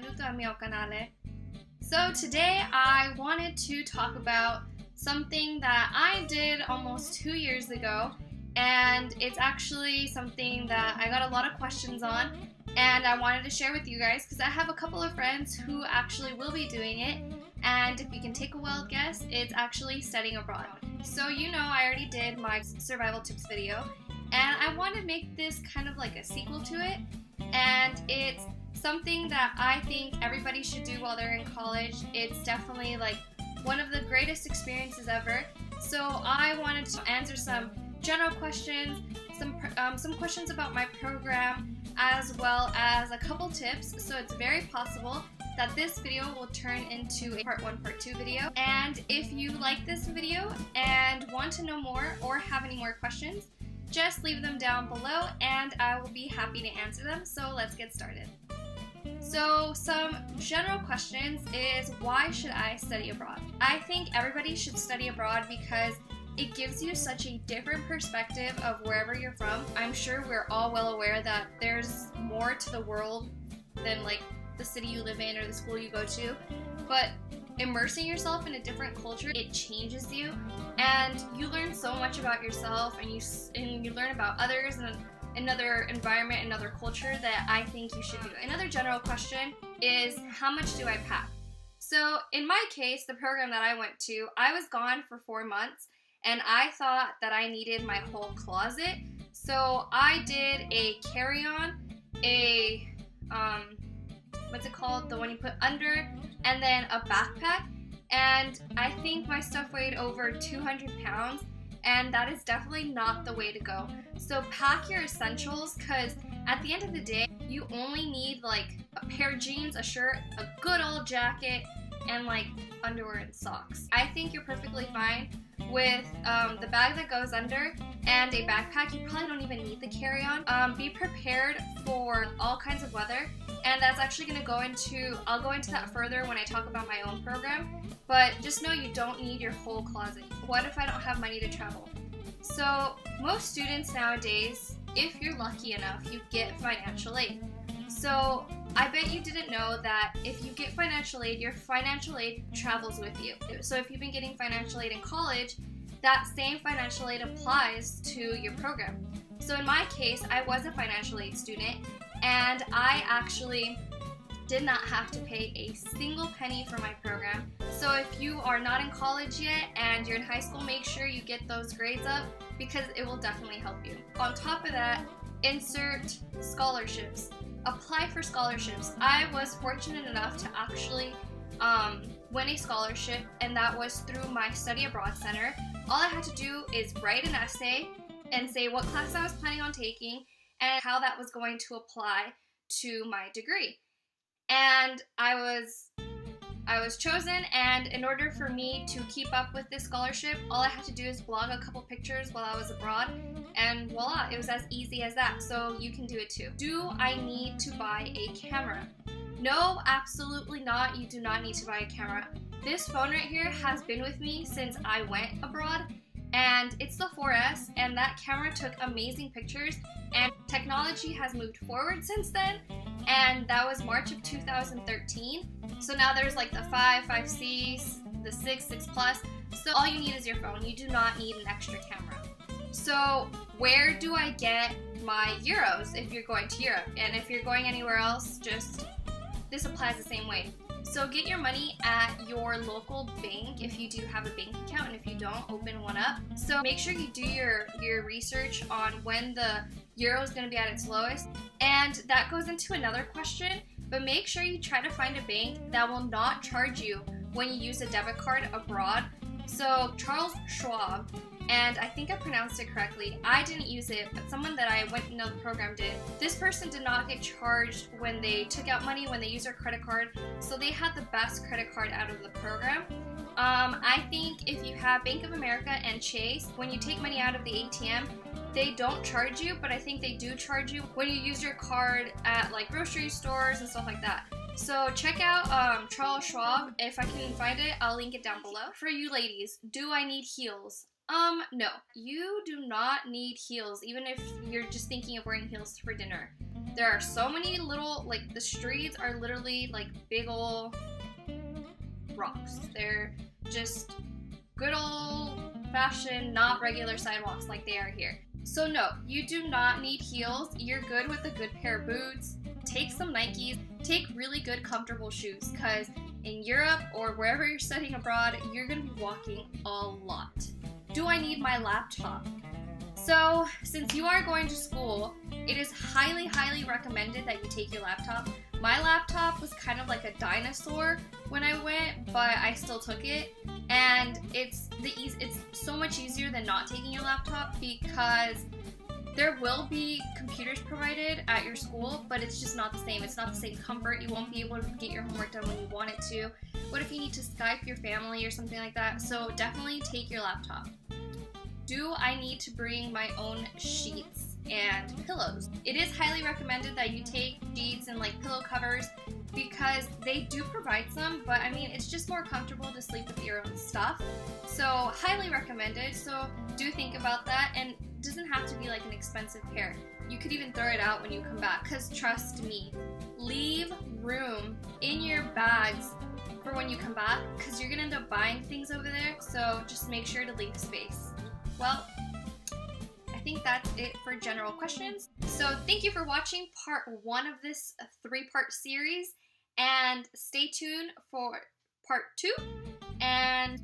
Benvenuto al mio canale. So today I wanted to talk about something that I did almost 2 years ago, and it's actually something that I got a lot of questions on, and I wanted to share with you guys because I have a couple of friends who actually will be doing it, and if you can take a wild guess, it's actually studying abroad. So you know I already did my survival tips video, and I want to make this kind of like a sequel to it, and it's something that I think everybody should do while they're in college. It's definitely like one of the greatest experiences ever. So I wanted to answer some general questions, some questions about my program, as well as a couple tips. So it's very possible that this video will turn into a part 1, part 2 video. And if you like this video and want to know more or have any more questions, just leave them down below and I will be happy to answer them. So let's get started. So some general questions is, why should I study abroad? I think everybody should study abroad because it gives you such a different perspective of wherever you're from. I'm sure we're all well aware that there's more to the world than like the city you live in or the school you go to, but immersing yourself in a different culture, it changes you and you learn so much about yourself, and you learn about others and another environment, another culture that I think you should do. Another general question is, how much do I pack? So in my case, the program that I went to, I was gone for 4 months and I thought that I needed my whole closet. So I did a carry-on, a what's it called, the one you put under, and then a backpack, and I think my stuff weighed over 200 pounds, and that is definitely not the way to go. So pack your essentials, because at the end of the day, you only need like a pair of jeans, a shirt, a good old jacket, and like underwear and socks. I think you're perfectly fine with the bag that goes under and a backpack. You probably don't even need the carry-on. Be prepared for all kinds of weather, and that's actually going to go into, I'll go into that further when I talk about my own program, but just know you don't need your whole closet. What if I don't have money to travel? So most students nowadays, if you're lucky enough, you get financial aid. So I bet you didn't know that if you get financial aid, your financial aid travels with you. So if you've been getting financial aid in college, that same financial aid applies to your program. So in my case, I was a financial aid student, and I actually did not have to pay a single penny for my program. So if you are not in college yet and you're in high school, make sure you get those grades up because it will definitely help you. On top of that, insert scholarships. Apply for scholarships. I was fortunate enough to actually win a scholarship, and that was through my study abroad center. All I had to do is write an essay and say what class I was planning on taking and how that was going to apply to my degree. And I was chosen, and in order for me to keep up with this scholarship, all I had to do is blog a couple pictures while I was abroad, and voila, it was as easy as that. So you can do it too. Do I need to buy a camera? No, absolutely not. You do not need to buy a camera. This phone right here has been with me since I went abroad, and it's the 4S, and that camera took amazing pictures, and technology has moved forward since then, and that was March of 2013. So now there's like the 5, 5C, the 6, 6 Plus. So all you need is your phone. You do not need an extra camera. So where do I get my euros if you're going to Europe? And if you're going anywhere else, just this applies the same way. So get your money at your local bank if you do have a bank account, and if you don't, open one up. So make sure you do your research on when the euro is going to be at its lowest. And that goes into another question, but make sure you try to find a bank that will not charge you when you use a debit card abroad. So Charles Schwab, and I think I pronounced it correctly. I didn't use it, but someone that I went to know the program did. This person did not get charged when they took out money, when they used their credit card, so they had the best credit card out of the program. I think if you have Bank of America and Chase, when you take money out of the ATM, they don't charge you, but I think they do charge you when you use your card at like grocery stores and stuff like that. So check out Charles Schwab. If I can find it, I'll link it down below. For you ladies, do I need heels? No, you do not need heels, even if you're just thinking of wearing heels for dinner. There are so many little, like, the streets are literally like big ol' rocks. They're just good old fashioned, not regular sidewalks like they are here. So no, you do not need heels. You're good with a good pair of boots. Take some Nikes. Take really good comfortable shoes, because in Europe or wherever you're studying abroad, you're gonna be walking a lot. Do I need my laptop? So, since you are going to school, it is highly, highly recommended that you take your laptop. My laptop was kind of like a dinosaur when I went, but I still took it. And it's so much easier than not taking your laptop, because there will be computers provided at your school, but it's just not the same. It's not the same comfort. You won't be able to get your homework done when you want it to. What if you need to Skype your family or something like that? So definitely take your laptop. Do I need to bring my own sheets and pillows? It is highly recommended that you take sheets and like pillow covers, because they do provide some, but I mean, it's just more comfortable to sleep with your own stuff. So highly recommended. So do think about that, and it doesn't have to be like an expensive pair. You could even throw it out when you come back, because trust me, leave room in your bags for when you come back, because you're gonna end up buying things over there. So just make sure to leave space. Well, I think that's it for general questions. So thank you for watching part 1 of this 3-part series, and stay tuned for part 2, and